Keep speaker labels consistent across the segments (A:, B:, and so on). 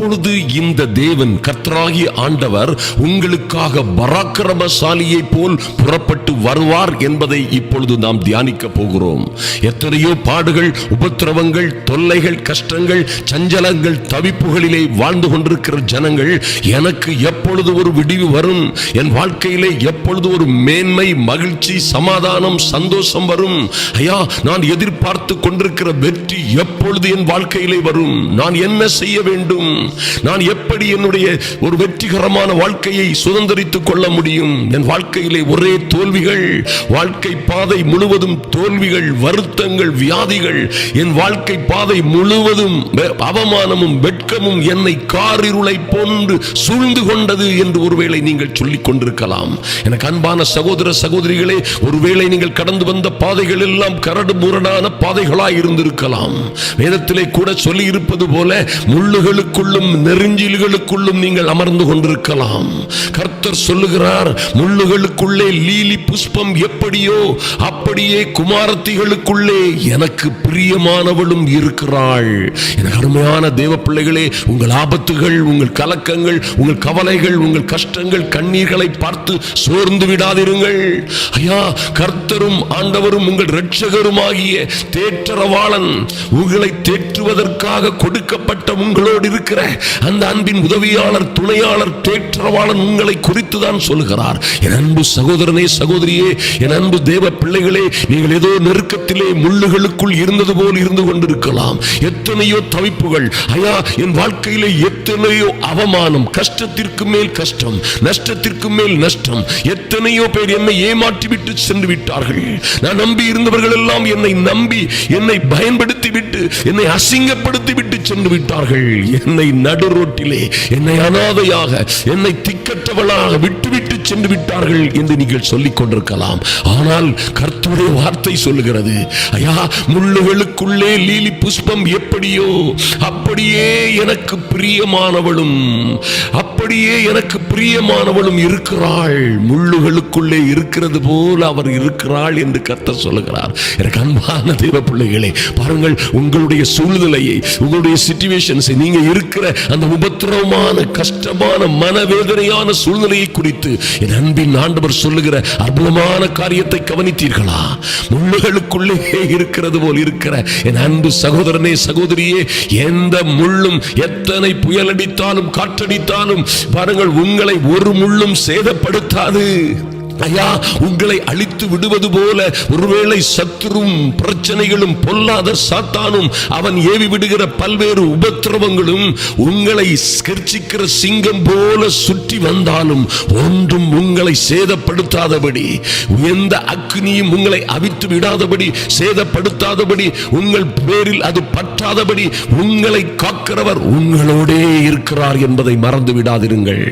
A: எப்பொழுது இந்த தேவன் கர்த்தராகிய ஆண்டவர் உங்களுக்காக பராக்கிரமசாலியை போல் புறப்பட்டு வருவார் என்பதை இப்பொழுது நாம் தியானிக்க போகிறோம். எத்தனையோ பாடுகள், உபத்திரவங்கள், தொல்லைகள், கஷ்டங்கள், சஞ்சலங்கள், தவிப்புகளிலே வாழ்ந்து கொண்டிருக்கிற ஜனங்கள், எனக்கு எப்பொழுது ஒரு விடிவு வரும், என் வாழ்க்கையிலே எப்பொழுது ஒரு மேன்மை, மகிழ்ச்சி, சமாதானம், சந்தோஷம் வரும், ஐயா நான் எதிர்பார்த்து கொண்டிருக்கிற வெற்றி எப்பொழுது என் வாழ்க்கையிலே வரும், நான் என்ன செய்ய வேண்டும், நான் எப்படி என்னுடைய ஒரு வெற்றிகரமான வாழ்க்கையை சுதந்திரித்துக் கொள்ள முடியும், என் வாழ்க்கையிலே ஒரே தோல்விகள், வாழ்க்கை பாதை முழுவதும் தோல்விகள், வருத்தங்கள், வியாதிகள், என் வாழ்க்கை பாதை முழுவதும் அவமானமும் வெட்கமும் என்னை காரிருளை போன்று சூழ்ந்து கொண்டது என்று ஒருவேளை நீங்கள் சொல்லிக் கொண்டிருக்கலாம். எனக்கு அன்பான சகோதர சகோதரிகளே, ஒருவேளை நீங்கள் கடந்து வந்த பாதைகள் எல்லாம் கரடு முரடான பாதைகளாய் இருந்திருக்கலாம். வேதத்திலே கூட சொல்லி இருப்பது போல முள்ளுகளுக்குள்ளும் நெருஞ்சில்களுக்குள்ளும் நீங்கள் அமர்ந்து கொண்டிருக்கலாம். கர்த்தர் சொல்லுகிறார், முள்ளுகளுக்குள்ளே லீலி புஷ்பம் எப்படியோ அப்படியே குமாரத்திகளுக்குள்ளே எனக்கு பிரியமானவளும் இருக்கிறாள். எனக்கு அருமையான தேவ பிள்ளைகளே, உங்கள் ஆபத்துகள், உங்கள் கலக்கங்கள், உங்கள் கவலைகள், உங்கள் கஷ்டங்கள், கண்ணீர்களை பார்த்து சோர்ந்து விடாதிருங்கள். ஐயா, கர்த்தரும் ஆண்டவரும் உங்கள் இரட்சகருமாகிய தேற்றரவாளன், உங்களை தேற்றுவதற்காக கொடுக்கப்பட்ட உங்களோடு இருக்கிற அந்த அன்பின் உதவியாளர், துணையாளர், தேற்றரவாளன் உங்களை குறித்து தான் சொல்லுகிறார். என் அன்பு சகோதரனே, சகோதரியே, என் அன்பு தேவ பிள்ளைகளே, நீங்கள் ஏதோ நெருக்கத்திலே முள்ளுகளுக்குள் இருந்தது போல் இருந்து கொண்டிருக்கலாம். எத்தனையோ தவிப்புகள், ஐயா என் வாழ்க்கையிலே எத்தனையோ அவமானம், கஷ்டத்திற்கு மேல் கஷ்டம், நஷ்டத்திற்கு மேல் நஷ்டம். எத்தனையோ பேர் என்னை ஏமாற்றி விட்டு சென்று விட்டார்கள். நான் நம்பி இருந்தவர்கள் எல்லாம் என்னை நம்பி, என்னை பயன்படுத்தி விட்டு, என்னை அசிங்கப்படுத்தி விட்டு சென்று விட்டார்கள். என்னை நடுரோட்டிலே, என்னை அனாதையாக, என்னை திக்கற்றவளாக விட்டுவிட்டு சென்று விட்டார்கள் என்று நீங்கள் சொல்லிக் கொண்டிருக்கலாம். ஆனால் கர்த்தருடைய வார்த்தை சொல்லுகிறது, ஐயா முள்ளுகளுக்குள்ளே லீலி புஷ்பம் எப்படியோ அப்படியே எனக்கு பிரியமானவளும், அப்படியே எனக்கு பிரியமானவளும் இருக்கிறாள். முள்ளுகளுக்குள்ளே இருக்கிறது போல அவர் இருக்கிறாள் என்று கர்த்தர் சொல்லுகிறார். எனக்கு அன்பான தேவ பிள்ளைகளே, பாருங்கள், உங்களுடைய சூழ்நிலையை, உங்களுடைய சிச்சுவேஷன்ஸை, நீங்க இருக்கிற அந்த உபத்திரவமான, கஷ்டமான, மனவேதனையான சூழ்நிலையை குறித்து என் அன்பின் ஆண்டவர் சொல்லுகிற அற்புதமான காரியத்தை கவனித்தீர்களா? முள்ளுகளுக்குள்ளே இருக்கிறது போல் இருக்கிற என் அன்பு சகோதரனே, சகோதரியே, எந்த முள்ளும் எத்தனை புயலடித்தாலும் காற்றடித்தாலும் பாருங்கள், உங்களை ஒரு முள்ளும் சேதப்படுத்தாது. ஐயா, உங்களை அழித்து விடுவது போல ஒருவேளை சத்துரும் பிரச்சனைகளும் பொல்லாத சாத்தானும் அவன் ஏவி விடுகிற பல்வேறு உபத்திரவங்களும் உங்களை கர்ச்சிக்கிற சிங்கம் போல சுற்றி வந்தாலும் ஒன்றும் உங்களை சேதப்படுத்தாதபடி, எந்த அக்னியும் உங்களை அவித்து விடாதபடி, சேதப்படுத்தாதபடி, உங்கள் பேரில் அது பற்றாதபடி உங்களை காக்கிறவர் உங்களோடே இருக்கிறார் என்பதை மறந்து விடாதிருங்கள்.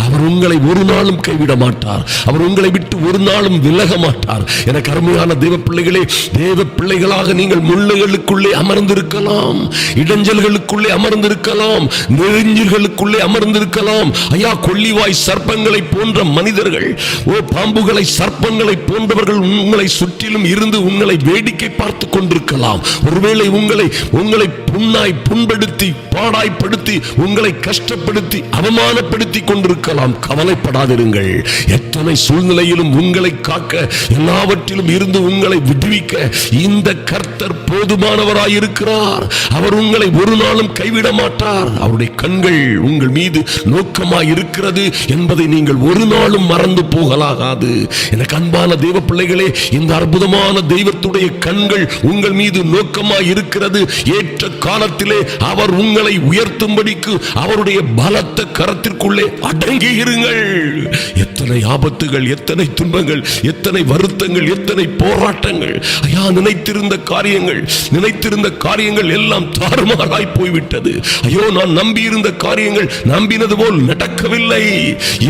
A: அவர் உங்களை ஒரு நாளும் கைவிட மாட்டார். அவர் உங்களை விட்டு ஒரு நாளும் விலக மாட்டார். எனக்கு அருமையான தேவ பிள்ளைகளே, தேவ பிள்ளைகளாக நீங்கள் முள்ளுகளுக்குள்ளே அமர்ந்திருக்கலாம், இடைஞ்சல்களுக்குள்ளே அமர்ந்திருக்கலாம், நெருஞ்சில்களுக்குள்ளே அமர்ந்திருக்கலாம். ஐயா, கொள்ளிவாய் சர்ப்பங்களை போன்ற மனிதர்கள், பாம்புகளை, சர்ப்பங்களை போன்றவர்கள் உங்களை சுற்றிலும் இருந்து உங்களை வேடிக்கை பார்த்து கொண்டிருக்கலாம். ஒருவேளை உங்களை புண்ணாய் புண்படுத்தி, பாடாய்ப்படுத்தி, உங்களை கஷ்டப்படுத்தி, அவமானப்படுத்தி கொண்டிருக்கலாம். கவலைப்படாதிருங்கள். எத்தனை சூழ்நிலையிலும் உங்களை காக்க, எல்லாவற்றிலும் இருந்து உங்களை விடுவிக்க இந்த கர்த்தர் போதுமானவராயிருக்கிறார். அவர் உங்களை ஒரு நாளும் கைவிட மாட்டார். அவருடைய கண்கள் உங்கள் மீது நோக்கமாய் இருக்கிறது என்பதை நீங்கள் ஒரு நாளும் மறந்து போகலாகாது. எனக்கு அன்பான தேவ பிள்ளைகளே, இந்த அற்புதமான தெய்வத்துடைய கண்கள் உங்கள் மீது நோக்கமாய் இருக்கிறது. ஏற்ற காலத்திலே அவர் உங்களை உயர்த்தும்படிக்கு அவருடைய பலத்த கரத்திற்குள்ளே அடங்கி இருங்கள். எத்தனை ஆபத்துகள், எத்தனை துன்பங்கள், எத்தனை வருத்தங்கள், எத்தனை போராட்டங்கள், ஐயா நினைத்திருந்த காரியங்கள் எல்லாம் தாறுமாறாய் போய்விட்டது. ஐயோ, நான் நம்பியிருந்த காரியங்கள் நம்பினது போல் நடக்கவில்லை.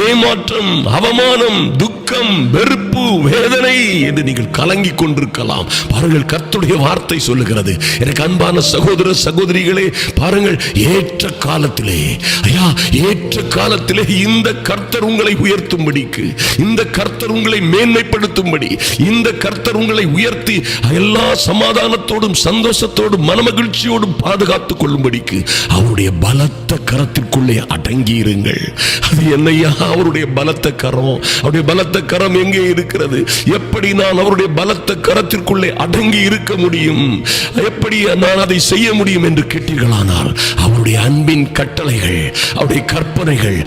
A: ஏமாற்றம், அவமானம், துக்கம், துக்கம், வெறுப்பு, வேதனை என்று நீங்கள் கலங்கி கொண்டிருக்கலாம். பாருங்கள், கர்த்தருடைய வார்த்தை சொல்லுகிறது. எனக்கு அன்பான சகோதர சகோதரிகளே, பாருங்கள், ஏற்ற காலத்திலே, ஐயா, ஏற்ற காலத்திலே இந்த கர்த்தர் உங்களை உயர்த்தும்படிக்கு, இந்த கர்த்தர் உங்களை மேன்மைப்படுத்தும்படி, இந்த கர்த்தர் உங்களை உயர்த்தி எல்லா சமாதானத்தோடும் சந்தோஷத்தோடும் மனமகிழ்ச்சியோடும் பாதுகாத்துக் கொள்ளும்படிக்கு அவருடைய பலத்த கரத்திற்குள்ளே அடங்கி இருங்கள். அது என்னையா அவருடைய பலத்த கரம்? அவருடைய பலத்த கரம் எங்கே இருக்கிறது? எப்படி நான் அவருடைய பலத்த கரத்திற்குள்ளே அடங்கி இருக்க முடியும்? எப்படி நான் அதை செய்ய முடியும் என்று கேட்டீர்களானால், அவருடைய அன்பின் கட்டளைகள், அவருடைய கற்பனைகள்,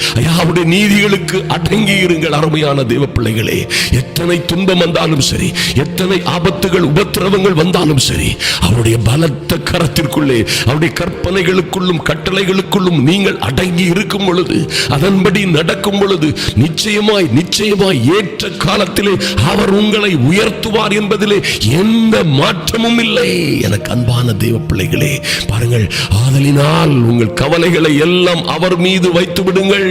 A: அவருடைய நீதிகளுக்கு அடங்கி இருங்கள். அருமையான தேவ பிள்ளைகளே, எத்தனை துன்பம் வந்தாலும் சரி, எத்தனை ஆபத்துகள் உபத்திரவங்கள் வந்தாலும் சரி, அவருடைய பலத்த கரத்திற்குள்ளே, அவருடைய கற்பனைகளுக்குள்ளும் கட்டளைகளுக்குள்ளும் நீங்கள் அடங்கி இருக்கும் பொழுது, அதன்படி நடக்கும் பொழுது, நிச்சயமாய் நிச்சயமாய் ஏற்ற காலத்திலே அவர் உங்களை உயர்த்துவார் என்பதிலே எந்த மாற்றமும் இல்லை. எனக்கு அன்பான தேவ பிள்ளைகளே, பாருங்கள், ஆதலினால் உங்கள் கவலைகளை எல்லாம் அவர் மீது வைத்து விடுங்கள்.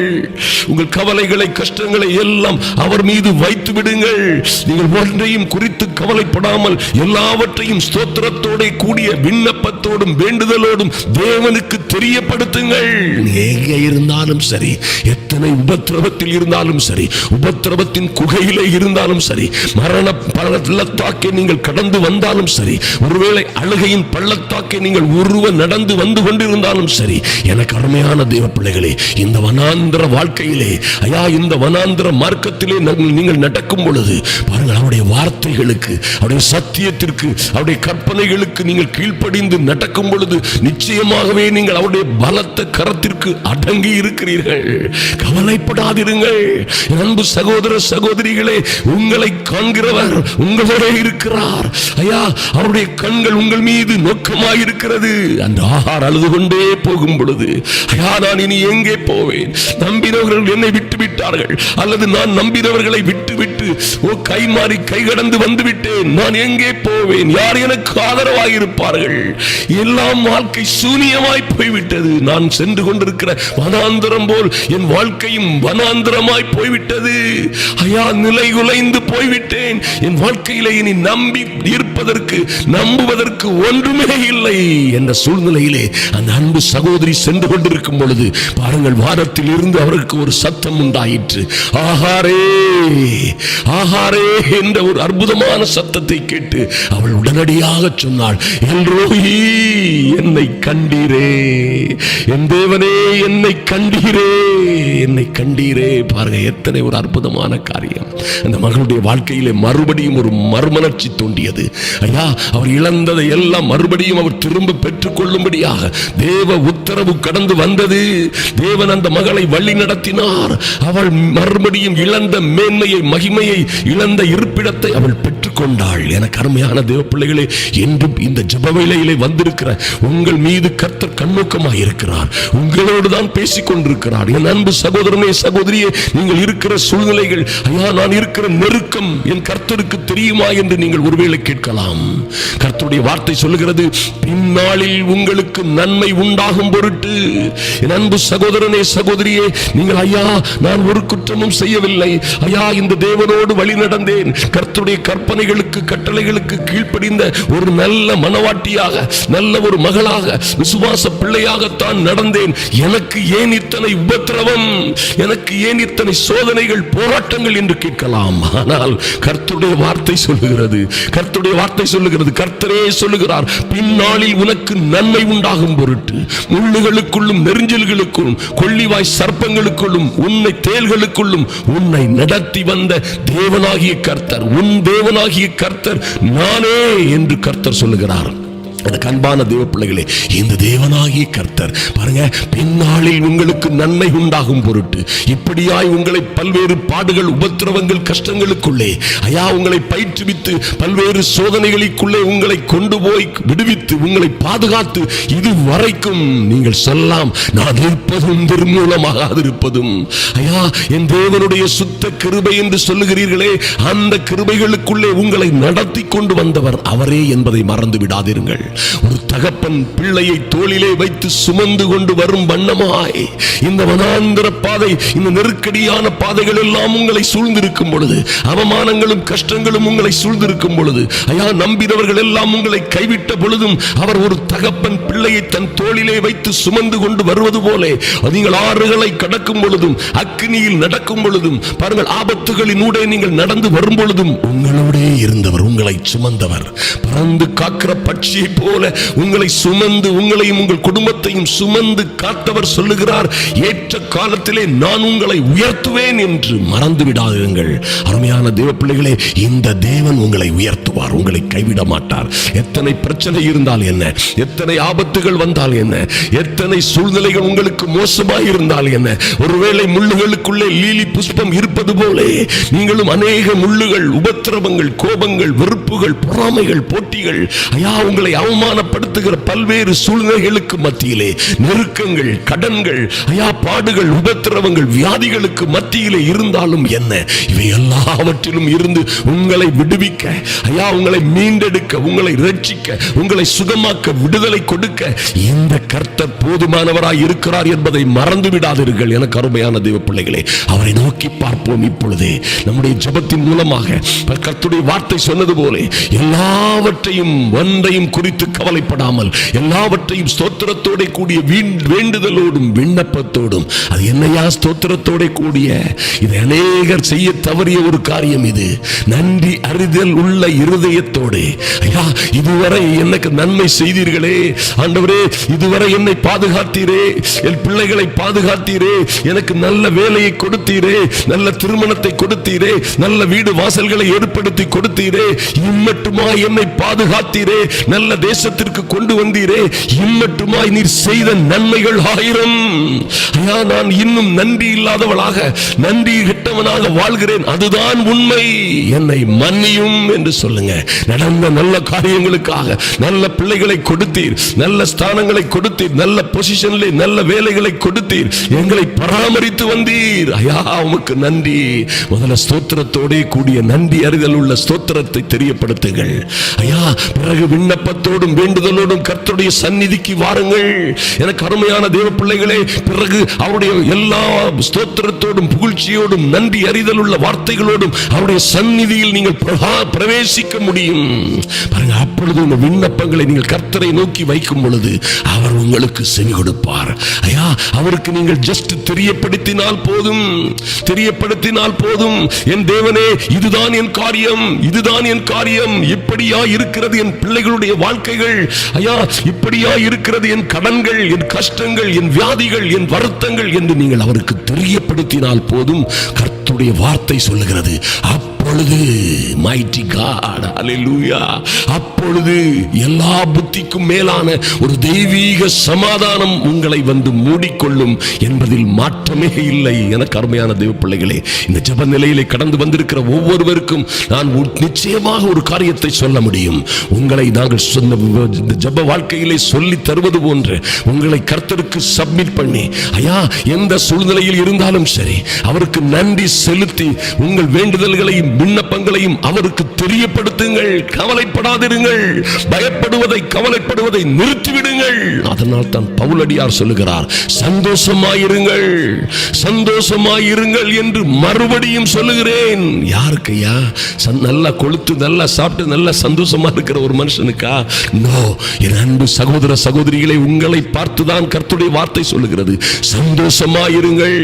A: உங்கள் கவலைகளை, கஷ்டங்களை எல்லாம் அவர் மீது வைத்து விடுங்கள். நீங்கள் ஒன்றையும் குறித்து கவலைப்படாமல் எல்லாவற்றையும் ஸ்தோத்திரத்தோட கூடிய விண்ணப்பத்தோடும் வேண்டுதலோடும் தேவனுக்கு தெரியப்படுத்துங்கள். எங்கே இருந்தாலும் சரி, எத்தனை உபத்திரவத்தில் இருந்தாலும் சரி, உபத்திரவத்தின் குகையிலே இருந்தாலும் சரி, மரண பள்ளத்தாக்கை நீங்கள் கடந்து வந்தாலும் சரி, ஒருவேளை அழுகையின் பள்ளத்தாக்கை நீங்கள் உருவ நடந்து வந்து கொண்டிருந்தாலும் சரி, எனக்கு அருமையான தேவ பிள்ளைகளே, இந்த வனாந்திர வாழ்க்கையிலே, ஐயா, இந்த வனாந்திர மார்க்கத்திலே நீங்கள் நடக்கும் பொழுது, பாருங்கள், அவருடைய வார்த்தைகளுக்கு, அவருடைய சத்தியத்திற்கு, அவருடைய கற்பனைகளுக்கு நீங்கள் கீழ்ப்படிந்து நடக்கும் பொழுது நிச்சயமாகவே நீங்கள் அவருடைய பலத்த கரத்திற்கு அடங்கி இருக்கிறீர்கள். கவலைப்படாதிருங்கள் அன்பு சகோதர சகோதரிகளே. உங்களை காண்கிறவர் உங்களோட இருக்கிறார். ஐயா, அவருடைய கண்கள் உங்கள் மீது நோக்கமாயிருக்கிறது. அந்த ஆகார் அழுது கொண்டே போகும் பொழுது, ஐயா, நான் இனி எங்கே போவேன்? நம்பினவர்கள் என்னை விட்டு விட்டார்கள், அல்லது நான் நம்பினவர்களை விட்டு விட்டு கை மாறி கை கடந்து வந்து விட்டேன். நான் எங்கே போவேன்? யார் எனக்கு ஆதரவாக இருப்பார்கள்? எல்லாம் வாழ்க்கை சூனியமாய் போய்விட்டது. நான் சென்று கொண்டிருக்கிற வனாந்திரம் போல் என் வாழ்க்கையும் வனாந்திரமாய் போய்விட்டது. ஐயா, நிலை குலைந்து போய்விட்டேன். என் வாழ்க்கையில இனி நம்பி இருப்பதற்கு, நம்புவதற்கு ஒன்றுமே இல்லை என்ற சூழ்நிலையிலே அந்த அன்பு சகோதரி சென்று கொண்டிருக்கும் பொழுது, பாருங்கள், வானத்தில் இருந்து அவருக்கு ஒரு சத்தம் உண்டாயிற்று. ஆகாரே, ஆகாரே என்ற ஒரு அற்புதமான சத்தத்தை கேட்டு அவள் உடனடியாக சொன்னாள், எல்ரோயி, என்னை கண்டீரே, என் தேவனே, என்னை கண்டீரே, என்னை கண்டீரே. பாருங்க, எத்தனை ஒரு அற்புதமான காரியம். அந்த மகளுடைய வாழ்க்கையிலே மறுபடியும் ஒரு மறுமலர்ச்சி தோன்றியது. ஐயா, அவர் இழந்ததை எல்லாம் மறுபடியும் அவர் திரும்ப பெற்றுக் கொள்ளும்படியாக தேவ உத்தரவு கடந்து வந்தது. தேவன் அந்த மகளை வழி நடத்தினார். அவள் மறுபடியும் இழந்த மேன்மையை, மகிமையை, இழந்த இருப்பிடத்தை அவள் பெற்றுக்கொண்டாள். எனக்கு அருமையான தேவ பிள்ளைகளே, என்றும் இந்த ஜெப வேளையிலே வந்திருக்கிற உங்கள் மீது கர்த்தர் கண்ணோக்கமாக இருக்கிறார். உங்களோடு தான் பேசிக் கொண்டிருக்கிறார். என் அன்பு சகோதரனே, சகோதரியே, நீங்கள் இருக்கிற சூழ்நிலைகள், ஐயா, நான் இருக்கிற நெருக்கம் என் கர்த்தருக்கு தெரியுமா என்று நீங்கள் ஒருவேளை கேட்கலாம். கர்த்தருடைய வார்த்தை சொல்லுகிறது, பின்னாளில் உங்களுக்கு நன்மை உண்டாகும் பொருட்டு. என் அன்பு சகோதரனே, சகோதரியே, நீங்கள், ஐயா, நான் ஒரு குற்றமும் செய்யவில்லை, ஐயா, இந்த தேவனோடு வழி நடந்தேன், கர்த்தருடைய கற்பனைகளுக்கு கட்டளைகளுக்கு கீழ்ப்படிந்த ஒரு நல்ல மனவாட்டியாக, நல்ல ஒரு மகளாக, விசுவாச பிள்ளையாகத்தான் நடந்தேன். எனக்கு ஏன் இத்தனை உபத்திரவம்? எனக்கு ஏன் இத்தனை சோதனைகள், போராட்டங்கள் என்று கேட்கலாம். ஆனால் கர்த்தருடைய வார்த்தை சொல்லுகிறது, கர்த்தருடைய வார்த்தை சொல்லுகிறது, கர்த்தரே சொல்லுகிறார், பின்னாளில் உனக்கு நன்மை உண்டாகும் பொருட்டு முள்ளுகளுக்குள்ளும் நெரிஞ்சல்களுக்குள்ளும் கொள்ளிவாய் சர்ப்பங்களுக்குள்ளும் உன்னை தேள்களுக்குள்ளும் உன்னை நடத்தி வந்த தேவனாகிய கர்த்தர், உன் தேவனாகிய கர்த்தர் நானே என்று கர்த்தர் சொல்லுகிறார். அன்பான தேவ பிள்ளைகளே, இந்த தேவனாகிய கர்த்தர், பாருங்க, பின்னாளில் உங்களுக்கு நன்மை உண்டாகும் பொருட்டு இப்படியாய் உங்களை பல்வேறு பாடுகள், உபத்திரவங்கள், கஷ்டங்களுக்குள்ளே, ஐயா, உங்களை பயிற்றுவித்து பல்வேறு சோதனைகளுக்குள்ளே உங்களை கொண்டு போய் விடுவித்து உங்களை பாதுகாத்து இதுவரைக்கும் நீங்கள் சொல்லலாம், நான் இருப்பதும் நிர்மூலமாகாதிருப்பதும், ஐயா, என் தேவனுடைய சுத்த கிருபை என்று சொல்லுகிறீர்களே, அந்த கிருபைகளுக்குள்ளே உங்களை நடத்தி கொண்டு வந்தவர் அவரே என்பதை மறந்து விடாதீர்கள். ஒரு தகப்பன் பிள்ளையை தோளிலே வைத்து சுமந்து கொண்டு வரும் வண்ணமாய் இந்த வனாந்திர பாதை, இந்த நெருக்கடியான பாதைகள் எல்லாம் உங்களை சூழ்ந்திருக்கும் பொழுது, அவமானங்களும் கஷ்டங்களும் உங்களை சூழ்ந்திருக்கும் பொழுது, ஐயா நம்பினவர்கள் எல்லாம் உங்களை கைவிட்ட பொழுதும் அவர் ஒரு தகப்பன் பிள்ளையை தன் தோளிலே வைத்து சுமந்து கொண்டு வருவது போல நீங்கள் ஆறுகளை கடக்கும் பொழுதும், அக்கினியில் நடக்கும் பொழுதும், பாருங்கள் ஆபத்துகளின் ஊடே நீங்கள் நடந்து வரும் பொழுதும் உங்களோடே இருந்தவர், உங்களை சுமந்தவர், பறந்து காக்கிற பட்சியை போல உங்களை சுமந்து உங்களையும் உங்கள் குடும்பத்தையும் சுமந்து காத்தவர் சொல்லுகிறார், ஏற்ற காலத்திலே நான் உங்களை உயர்த்துவேன் என்று மறந்து விடாதீர்கள். அருமையான தேவ பிள்ளைகளே, இந்த தேவன் உங்களை உயர்த்துவார், உங்களை கைவிட மாட்டார். எத்தனை பிரச்சனை இருந்தால் என்ன, எத்தனை ஆபத்துகள் வந்தால் என்ன, எத்தனை சூழ்நிலைகள் உங்களுக்கு மோசமாய் இருந்தால் என்ன, ஒருவேளை முள்ளுகளுக்குள்ளே லீலி புஷ்பம் இருப்பது போல நீங்களும் அநேக முள்ளுகள், உபத்திரவங்கள், கோபங்கள், வெறுப்புகள், பொறாமைகள், போட்டிகள், ஐயா உங்களை அவமானப்படுத்துகிற பல்வேறு சூழ்நிலைகளுக்கு மத்தியிலே, நெருக்கங்கள், கடன்கள், ஐயா பாடுகள், உபத்திரவங்கள், வியாதிகளுக்கு மத்தியிலே இருந்தாலும் என்ன, இவை எல்லாவற்றிலும் இருந்து உங்களை விடுவிக்க, ஐயா உங்களை மீண்டெடுக்க, உங்களை ரட்சிக்க, உங்களை சுகமாக்க, விடுதலை கொடுக்க இந்த கர்த்தர் போதுமானவராய் இருக்கிறார் என்பதை மறந்து விடாதீர்கள். எனக்கு அருமையான தேவ பிள்ளைகளே, அவரை நோக்கி பார்ப்போம். இப்பொழுதே நம்முடைய ஜெபத்தின் மூலமாக கர்த்தருடைய வார்த்தை சொன்னது போல எல்லாவற்றையும் ஒன்றையும் குறித்து கவலைப்படாமல் எல்லாவற்றையும் ஸ்தோத்திரத்தோட கூடிய வேண்டுதலோடும் விண்ணப்பத்தோடும், அது என்னையா ஸ்தோத்திரத்தோட கூடிய, இது அநேகர் செய்ய தவறிய ஒரு காரியம், இது நன்றி அறிதல் உள்ள இருதயத்தோடு, ஐயா இதுவரை எனக்கு நன்மை செய்தீர்களே ஆண்டவரே, இதுவரை என்னை பாதுகாத்தீரே, என் பிள்ளைகளை பாதுகாத்தீரே, எனக்கு நல்ல வேலையை கொடுத்தீரே, நல்ல திருமணத்தை கொடுத்தீரே, நல்ல வீடு வாசல்களை ஏற்படுத்தி கொடுத்தீரே, இம்மட்டுமாய் என்னை பாதுகாத்தீரே, நல்ல தேசத்திற்கு கொண்டு வந்தீரே, இம்மட்டுமாய் நீர் செய்த நன்மைகள் ஆயிரம். ஐயா நான் இன்னும் நன்றி இல்லாதவளாக, நன்றி கெட்டவனாக வாழ்கிறேன், அதுதான் உண்மை, என்னை மன்னியும் என்று சொல்லுங்க. நடந்த நல்ல காரியங்களுக்காக நல்ல பிள்ளைகளை கொடுத்தீர், நல்ல ஸ்தானங்களை கொடுத்தீர், நல்ல பொசிஷன்ல நல்ல வேலைகளை கொடுத்தீர், எங்களை பராமரித்து வந்தீர், ஐயா உமக்கு நன்றி. முதல்ல ஸ்தோத்திரத்தோட கூடிய நன்றி அறிதல் உள்ள ஸ்தோத்திரத்தை தெரியப்படுத்துங்கள் ஐயா. பிறகு விண்ணப்பத்தோடும் வேண்டுதலோடும் கர்த்தருடைய சந்நிதிக்கு வாருங்கள். எனக்கு அருமையான தேவ பிள்ளைகளே, பிறகு அவருடைய எல்லா ஸ்தோத்திரத்தோடும் புகழ்ச்சியோடும் நன்றி அறிதல் உள்ள வார்த்தைகளோடும் அவருடைய சந்நிதியில் நீங்கள் பிரவேசிக்க முடியும். பாருங்க, அப்பொழுது உங்கள் விண்ணப்பங்களை நீங்கள் கர்த்தரை நோக்கி வைக்கும் பொழுது அவர் உங்களுக்கு செவி கொடுப்பார். ஐயா அவருக்கு நீங்கள் ஜஸ்ட் தெரியப்படுத்தினால் போதும், தெரியப்படுத்தினால் போதும், என் தேவனே இதுதான் என் காரியம், இதுதான் என் காரியம், இப்படியா இருக்கிறது என் பிள்ளைகளுடைய வாழ்க்கைகள், ஐயா இப்படியா இருக்கிறது என் கடன்கள், என் கஷ்டங்கள், என் வியாதிகள், என் வருத்தங்கள் என்று நீங்கள் அவருக்கு தெரியப்படுத்தினால் போதும். கர்த்தருடைய வார்த்தை சொல்லுகிறது, அப்பொழுது mighty God, ஹalleluya, அப்பொழுது எல்லா புத்திக்கும் மேலான ஒரு தெய்வீக சமாதானம் உங்களை வந்து மூடிக்கொள்ளும் என்பதில் மாற்றமே இல்லை. எனக்கு அருமையான தேவ பிள்ளைகளே, இந்த ஜெப நிலையிலே கடந்து வந்திருக்கிற ஒவ்வொருவருக்கும் நான் நிச்சயமாக ஒரு காரியத்தை சொல்ல முடியும். உங்களை நாங்கள் இந்த ஜெப வாழ்க்கையிலே சொல்லி தருவது போன்று உங்களை கர்த்தருக்கு சப்மிட் பண்ணி, ஐயா எந்த சூழ்நிலையில் இருந்தாலும் சரி அவருக்கு நன்றி செலுத்தி உங்கள் வேண்டுதல்களையும் விண்ணப்பங்களையும் அவருக்கு தெரியப்படுத்துங்கள். கவலைப்படாதிருங்கள், பயப்படுவதை கவலைப்படுவதை நிறுத்திவிடுங்கள். அதனால் தான் பவுலடியார் சொல்லுகிறார், சந்தோஷமாயிருங்கள், சந்தோஷமாயிருங்கள் என்று மறுபடியும் சொல்லுகிறேன். யாருக்கையா? நல்லா கொழுத்து நல்லா சாப்பிட்டு நல்லா சந்தோஷமா இருக்கிற ஒரு மனுஷனுக்கா? நோ, என் அன்பு சகோதர சகோதரிகளை, உங்களை பார்த்துதான் கர்த்தருடைய வார்த்தை சொல்லுகிறது, சந்தோஷமாயிருங்கள்,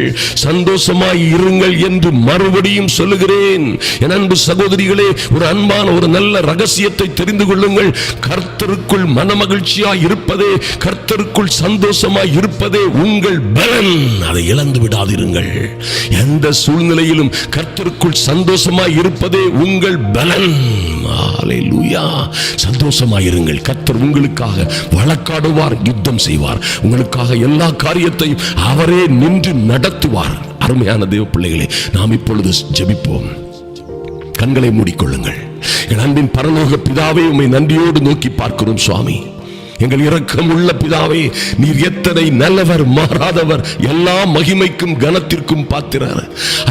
A: சந்தோஷமாயிருங்கள் என்று மறுபடியும் சொல்லுகிறேன். என் அன்பு சகோதரிகளே, ஒரு அன்பான ஒரு நல்ல ரகசியத்தை தெரிந்து கொள்ளுங்கள். கர்த்தருக்குள் மனமகிழ்ச்சியாய் இருப்பதே, கர்த்தருக்குள் சந்தோஷமாய் இருப்பதே உங்கள் பலன். அதை இழந்து விடாதிருங்கள். எந்த சூழ்நிலையிலும் கர்த்தருக்குள் சந்தோஷமாய் இருப்பதே உங்கள் பலன். ஹalleluya, சந்தோஷமாயிருங்கள். கர்த்தர் உங்களுக்காக வழக்காடுவார், யுத்தம் செய்வார், உங்களுக்காக எல்லா காரியத்தையும் அவரே நின்று நடத்துவார். அருமையான தேவ பிள்ளைகளே, நாம் இப்பொழுது ஜெபிப்போம். கண்களை மூடிக்கொள்ளுங்கள். என் அன்பின் பரலோக பிதாவே, உம்மை நன்றியோடு நோக்கி பார்க்கிறோம் சுவாமி. எங்கள் இரக்கம் உள்ள பிதாவே, நீர் எத்தனை நல்லவர், மாறாதவர், எல்லா மகிமைக்கும் கனத்திற்கும் பாத்திரர்.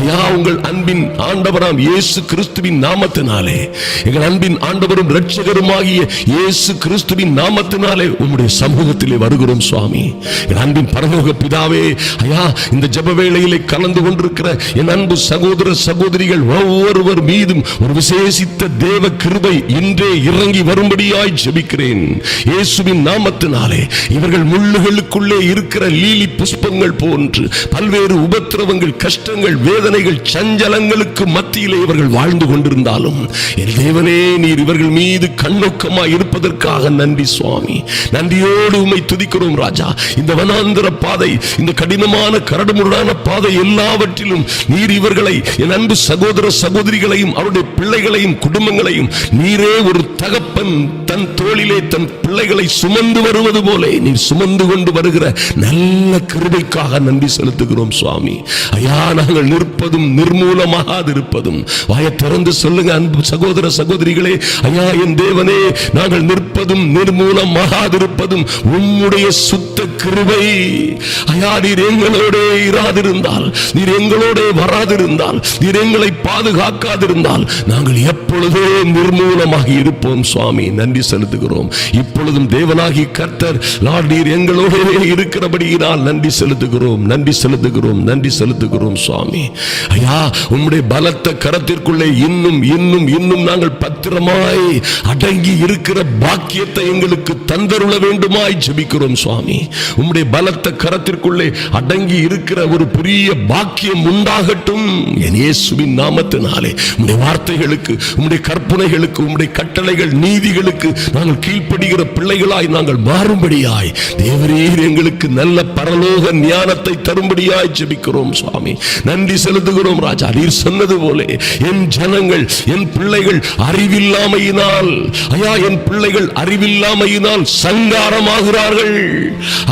A: ஐயா, உங்கள் அன்பின் ஆண்டவராம் இயேசு கிறிஸ்துவின் நாமத்தினாலே, எங்கள் அன்பின் ஆண்டவரும் இரட்சகருமாகிய இயேசு கிறிஸ்துவின் நாமத்தினாலே உம்முடைய சமூகத்திலே வருகிறோம் சுவாமி. என் அன்பின் பரலோக பிதாவே, ஐயா, இந்த ஜெப வேளையிலே கலந்து கொண்டிருக்கிற என் அன்பு சகோதர சகோதரிகள் ஒவ்வொருவர் மீதும் ஒரு விசேஷித்த தேவ கிருபை இன்றே இறங்கி வரும்படியாய் ஜெபிக்கிறேன் இயேசுவின் நாமத்தினாலே. இவர்கள் முள்ளுகளுக்குள்ளே இருக்கிற லீலி புஷ்பங்கள் போன்று பல்வேறு உபத்திரவங்கள், கஷ்டங்கள், வேதனைகள், சஞ்சலங்களுக்கு மத்தியிலே இவர்கள் வாழ்ந்து கொண்டிருந்தாலும் என் தேவனே, நீர் இவர்கள் மீது கண்ணோக்கமாய் இருப்பதற்காக நன்றி சுவாமி. நன்றியோடு உம்மை துதிக்கிறோம் ராஜா. இந்த வனாந்தர பாதை, இந்த கடினமான கரடுமுரடான பாதை எல்லாவற்றிலும் நீர் இவர்களை, என் அன்பு சகோதர சகோதரிகளையும் அவருடைய பிள்ளைகளையும் குடும்பங்களையும் நீரே ஒரு தகப்பன் தன் தோளிலே தன் பிள்ளைகளை சுமந்து வருவது போல நீர் சுமந்து கொண்டு வருகிற நல்ல கிருபைக்காக நன்றி செலுத்துகிறோம் சுவாமி. ஐயா, நாங்கள் நிற்பதும் நிர்மூலமாகாதிருப்பதும், வாயை திறந்து சொல்லுங்க அன்பு சகோதர சகோதரிகளே. ஐயா, என் தேவனே, நாங்கள் நிற்பதும் நிர்மூலமாகாதிருப்பதும் உம்முடைய சுத்த கிருபை. ஐயா, நீர் எங்களோட இராதிருந்தால், நீர் எங்களோட வராதிருந்தால், நீர் எங்களை பாதுகாக்காதிருந்தால் நாங்கள் எப்பொழுதே நிர்மூலமாகி இருப்போம் சுவாமி. நன்றி செலுத்துகிறோம். இப்பொழுதும் தேவனாகி கர்த்தர் நீர் எங்களோட இருக்கிறபடியினால் நன்றி செலுத்துகிறோம், நன்றி செலுத்துகிறோம், நன்றி செலுத்துகிறோம் சுவாமி. ஐயா, உம்முடைய பலத்த கரத்திற்குள்ளே இன்னும் இன்னும் இன்னும் நாங்கள் பத்திரமாய் அடங்கி இருக்கிற பாக்கியத்தை எங்களுக்கு தந்தருள வேண்டுமாய் ஜெபிக்கிறோம் சுவாமி. உம்முடைய பலத்த கரத்திற்குள்ளே அடங்கி இருக்கிற ஒரு பெரிய பாக்கியம் உண்டாகட்டும் என் இயேசுவின் நாமத்தினாலே. உம்முடைய வார்த்தைகளுக்கு, உம்முடைய கற்பனைகளுக்கு, உம்முடைய கட்டளைகள், நீதிகளுக்கு நாங்கள் கீழ்ப்படுகிற பிள்ளைகளாய் நாங்கள் மாறும்படியாய் தேவரீர் எங்களுக்கு நல்ல பரலோக ஞானத்தை தரும்படியாய் ஜெபிக்கிறோம் சுவாமி. நன்றி செலுத்துகிறோம் ராஜா. நீர் சொன்னது போல என் ஜனங்கள், என் பிள்ளைகள் அறிவில்லாமையினால், ஐயா, என் பிள்ளைகள் அறிவில்லாமையினால் சங்காரமாகிறார்கள்,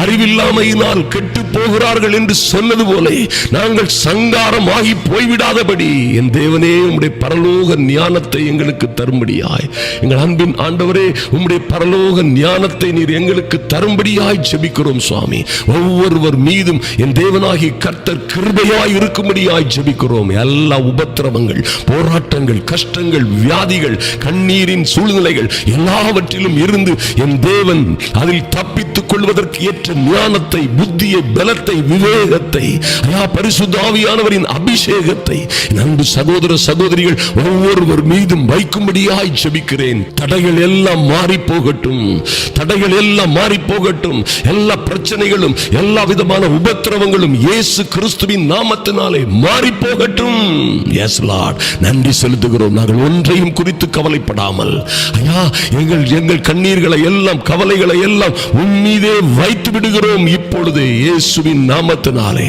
A: அறிவில்லாமையினால் கெட்டு போகிறார்கள் என்று சொன்னது போல நாங்கள் சங்காரமாகி போய்விடாதபடி என் தேவனே உம்முடைய பரலோக ஞானத்தை எங்களுக்கு தரும்படியாய், எங்கள் அன்பின் ஆண்டவரே, உம்முடைய பரலோக ஞானத்தை நீர் எங்களுக்கு தரும்படியாய் ஜெபிக்கிறோம் சுவாமி. ஒவ்வொருவர் மீதும் என் தேவனாகி கர்த்தர் கிருபையாய் இருக்கும்படியாய் ஜெபிக்கிறோம். எல்லா உபத்திரவங்கள், போராட்டங்கள், கஷ்டங்கள், வியாதிகள், கண்ணீரின் சூழ்நிலைகள் எல்லாவற்றிலும் இருந்து என் தேவன் அதில் தப்பித்துக் கொள்வதற்கு ஏற்ற ஞானத்தை, புத்தியை, பலத்தை, விவேகத்தை, பரிசுத்த ஆவியானவரின் அபிஷேகத்தை அன்பு சகோதர சகோதரிகள் ஒவ்வொருவர் மீதும் வைக்கும்படியாய் ஜெபிக்கிறேன். தடைகள் எல்லாம் மாறி போகட்டும், தடைகள் எல்லாம் மாறி போகட்டும். எல்லா பிரச்சனைகளும், எல்லா விதமான உபத்திரவங்களும் இயேசு கிறிஸ்துவின் நாமத்தினாலே மாறி போகட்டும். எஸ் லார்ட், நன்றி செலுத்துகிறோம். நாங்கள் ஒன்றையும் குறித்து கவலைப்படாமல், ஐயா, எங்கள் கண்ணீர்களை எல்லாம், கவலைகளை எல்லாம் உம்மீதே வைத்து விடுகிறோம். இப்பொழுதே இயேசுவின் நாமத்தினாலே,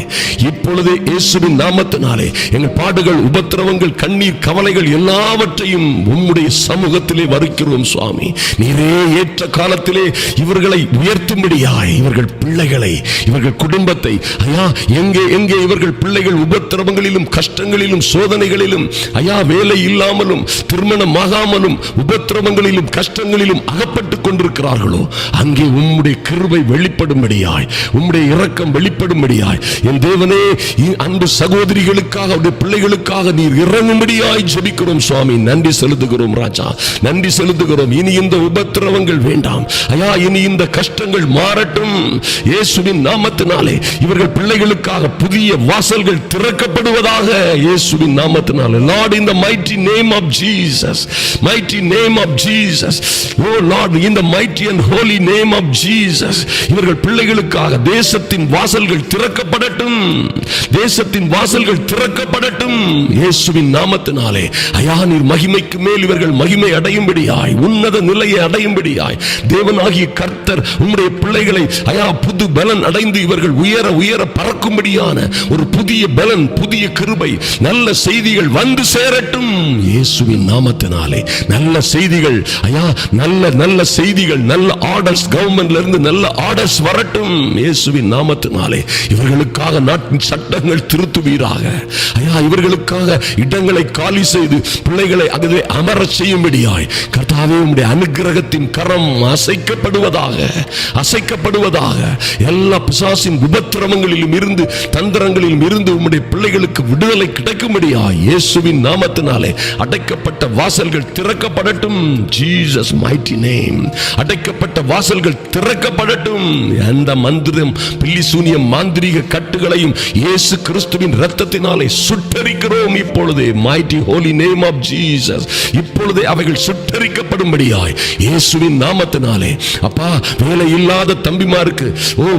A: இப்பொழுதே இயேசுவின் நாமத்தினாலே எங்கள் பாடுகள், உபத்திரவங்கள், கண்ணீர், கவலைகள் எல்லாவற்றையும் உம்முடைய சமூகத்திலே வருகிறோம் சுவாமி. நீரே ஏற்ற காலத்திலே இவர்களை உயர்த்தும்படியாய், இவர்கள் பிள்ளைகளை, இவர்கள் குடும்பத்தை, ஐயா, எங்கே எங்கே இவர்கள் பிள்ளைகள் உபத்திரவங்களிலும், கஷ்டங்களிலும், சோதனைகளிலும், ஐயா, வேலை இல்லாமலும், திருமணமாகாமலும், உபத்திரவங்களிலும், கஷ்டங்களிலும் அகப்பட்டுக் கொண்டிருக்கிறார்களோ அங்கே உம்முடைய கிருபை வெளிப்படும்படியாய், உம்முடைய இரக்கம் வெளிப்படும்படியாய் என் தேவனே, அன்பு சகோதரிகளுக்காக, அவருடைய பிள்ளைகளுக்காக நீர் இறங்கும்படியாய் ஜெபிக்கிறோம் சுவாமி. நன்றி செலுத்துகிறோம் ராஜா, நன்றி செலுத்துகிறோம். இனி இந்த உபத்திரவங்கள் வேண்டாம் ஐயா, இனி இந்த கஷ்டங்கள் மாறட்டும் இயேசுவின் நாமத்தினாலே. இவர்கள் பிள்ளைகளுக்காக புதிய வாசல்கள் திறக்கப்படுவதாக இயேசுவின் நாமத்தினாலே. Lord, in the mighty name of Jesus, mighty name of Jesus, oh Lord, in the mighty and holy name of Jesus, இவர்கள் பிள்ளைகளுக்காக தேசத்தின் வாசல்கள் திறக்கப்படட்டும், தேசத்தின் வாசல்கள் திறக்கப்படட்டும் இயேசுவின் நாமத்தினாலே. ஐயா, நீர் மகிமைக்கு மேல் இவர்கள் மகிமை அடையும்படியாய், உன்னத நிலையை அடையும்படியாய் தேவனாகிய கர்த்தர் உம்முடைய பிள்ளைகளை ஐயா புது பலன் அடைந்து இவர்கள் உயர உயர பறக்கும்படியான ஒரு புதிய பலன், புதிய கிருபை, நல்ல செய்திகள் வந்து சேரட்டும் இயேசுவின் நாமத்தினாலே. நல்ல செய்திகள் ஐயா, நல்ல நல்ல செய்திகள், நல்ல ஆர்டர்ஸ், கவர்மெண்ட்ல இருந்து நல்ல ஆர்டர்ஸ் வரட்டும் இயேசுவின் நாமத்தினாலே. இவர்களுக்காக நாட்டின் சட்டங்கள் திருத்துவீராக ஐயா. இவர்களுக்காக இடங்களை காலி செய்து பிள்ளைகளை அதிலே அமர செய்யும்படியாய் கர்த்தாவே உம்முடைய அனுக்கிரகத்தின் கரம் அசைக்கப்படுவதாக, அசைக்கப்படுவதாக. எல்லா பிசாசின் உபத்திரவங்களிலும் இருந்து தந்திரங்களிலும் இருந்து உம்முடைய பிள்ளைகளுக்கு விடுதலை கிடைக்கும்படியாய் இயேசுவின் நாமத்தினாலே அடைக்கப்பட்ட வாசல்கள் திறக்கப்படட்டும். Jesus mighty name. அடைக்கப்பட்ட வாசல்கள் திறக்கப்படட்டும். அந்த மந்திரம் பில்லி சூனியம் மாந்திரீக கட்டுகளையும் இயேசு கிறிஸ்துவின் இரத்தத்தினாலே சுட்டரிக்கிறோம் இப்பொழுதே. Mighty holy name of Jesus. இப்பொழுதே அவைகள் சுட்டரிக்கப்படும்படியாய் இயேசுவின் நாமத்தினாலே. அப்பா, வேலை இல்லாத தம்பிமாருக்கு,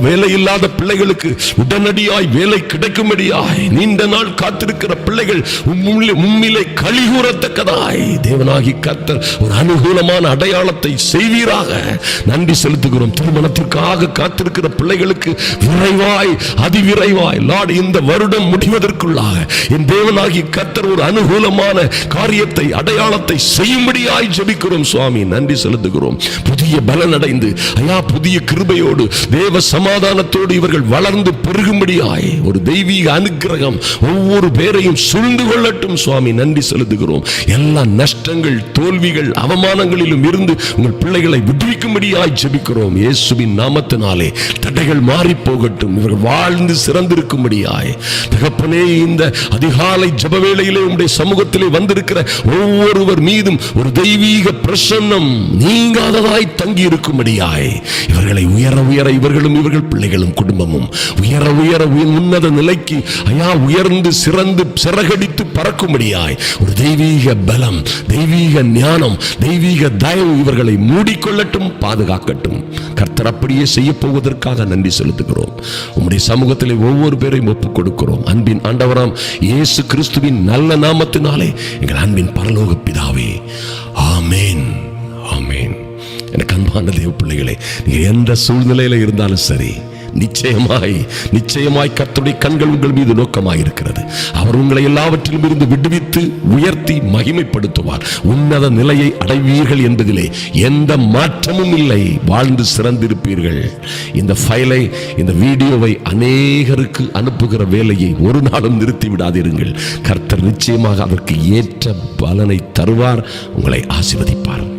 A: வேலை இல்லாத பிள்ளைகளுக்கு உடனடியாய் வேலை கிடைக்கும்படியாய், நீண்ட நாள் காத்திருக்கிற பிள்ளைகள் உம்மிலே கலிகூறத்தக்கதாய் தேவனாகி கர்த்தர் ஒரு அனுகூலமான அடையாளத்தை செய்வீராக. நன்றி செலுத்துகிறோம். திருமணத்திற்காக காத்திருக்கிற பிள்ளைகளுக்கு விரைவாய், அதிவிரைவாய் லார்ட் இந்த வருடம் முடிவதற்குள்ளாக என் தேவனாகி கர்த்தர் ஒரு அனுகூலமான காரியத்தை, அடையாளத்தை செய்யும்படியாய் ஜெபிக்கிறோம் சுவாமி. நன்றி செலுத்துகிறோம். புதிய பலன் அடைந்து ஐயா, புதிய கிருபையோடு தேவ சமாதானத்தோடு இவர்கள் வளர்ந்து பெருகும்படியாய் ஒரு தெய்வீக அனுக்கிரகம் ஒவ்வொரு பேரையும் சூழ்ந்து கொள்ளட்டும் சுவாமி. நன்றி செலுத்துகிறோம். எல்லா நஷ்டங்கள், தோல்விகள், அவமானங்களிலும் இருந்து உங்கள் பிள்ளைகளை விடுவிக்கும்படியாய் ஜெபிக்கிறோம் இயேசுவின் நாமத்தினாலே. தடைகள் மாறி போகட்டும். இவர்கள் வாழ்ந்து சிறந்திருக்கும்படியாய் தகப்பனே, இந்த அதிகாலை ஜெப வேளையிலே உம்முடைய சமூகத்திலே வந்திருக்கிற ஒவ்வொருவர் மீதும் ஒரு தெய்வீக பிரசன்னம் நீங்காததாய் தங்கி இருக்கும்படியாய் இவர்களை உயர உயர இவர்களும் இவர்கள் பிள்ளைகளும் குடும்பமும் உயர உயர உன்னத நிலைக்கு ஐயா உயர்ந்து சிறந்து சிறகடித்து பறக்கும்படியாய் ஒரு தெய்வீக பலம், தெய்வீக ஞானம், தெய்வீக தயவு இவர்களை மூடிக்கொள்ளட்டும், பாதுகாக்கட்டும். கர்த்தர் அப்படியே செய்ய போவதற்காக நன்றி செலுத்துகிறோம். உம்முடைய சமூகத்திலே ஒவ்வொரு பேரையும் ஒப்புக் கொடுக்கிறோம். அன்பின் ஆண்டவராம் இயேசு கிறிஸ்துவின் நல்ல நாமத்தினாலே எங்கள் அன்பின் பரலோக பிதாவே, ஆமேன், ஆமேன். எனக்கு அன்பான தேவ பிள்ளைகளே, நீங்க எந்த சூழ்நிலையில இருந்தாலும் சரி, நிச்சயமாய் நிச்சயமாய் கர்த்தருடைய கண்கள் உங்கள் மீது நோக்கமாய் இருக்கிறது. அவர் உங்களை எல்லாவற்றிலும் இருந்து விடுவித்து உயர்த்தி மகிமைப்படுத்துவார். உன்னத நிலையை அடைவீர்கள் என்பதிலே எந்த மாற்றமும் இல்லை. வாழ்ந்து சிறந்திருப்பீர்கள். இந்த ஃபைலை, இந்த வீடியோவை அநேகருக்கு அனுப்புகிற வேலையை ஒரு நாளும் நிறுத்தி விடாதிருங்கள். கர்த்தர் நிச்சயமாக அதற்கு ஏற்ற பலனை தருவார். உங்களை ஆசீர்வதிப்பார்.